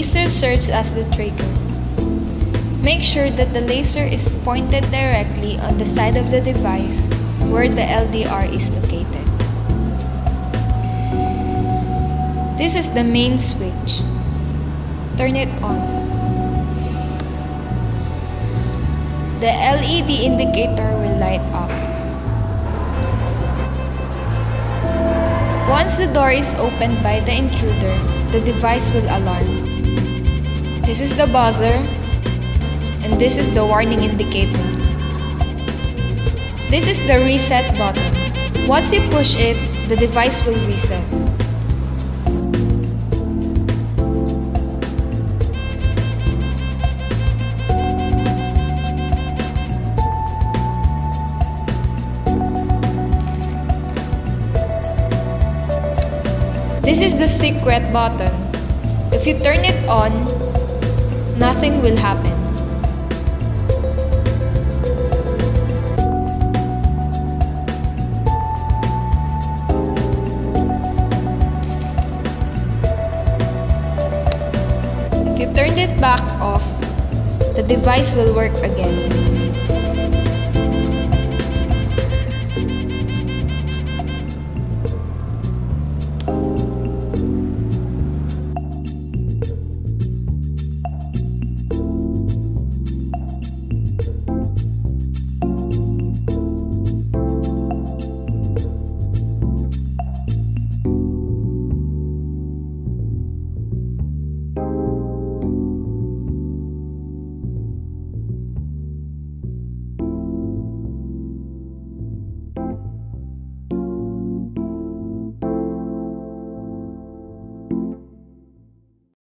laser serves as the trigger. Make sure that the laser is pointed directly on the side of the device where the LDR is located. This is the main switch. Turn it on. The LED indicator will light up. Once the door is opened by the intruder, the device will alarm. This is the buzzer, and this is the warning indicator. This is the reset button. Once you push it, the device will reset. This is the secret button. If you turn it on, nothing will happen. If you turn it back off, the device will work again.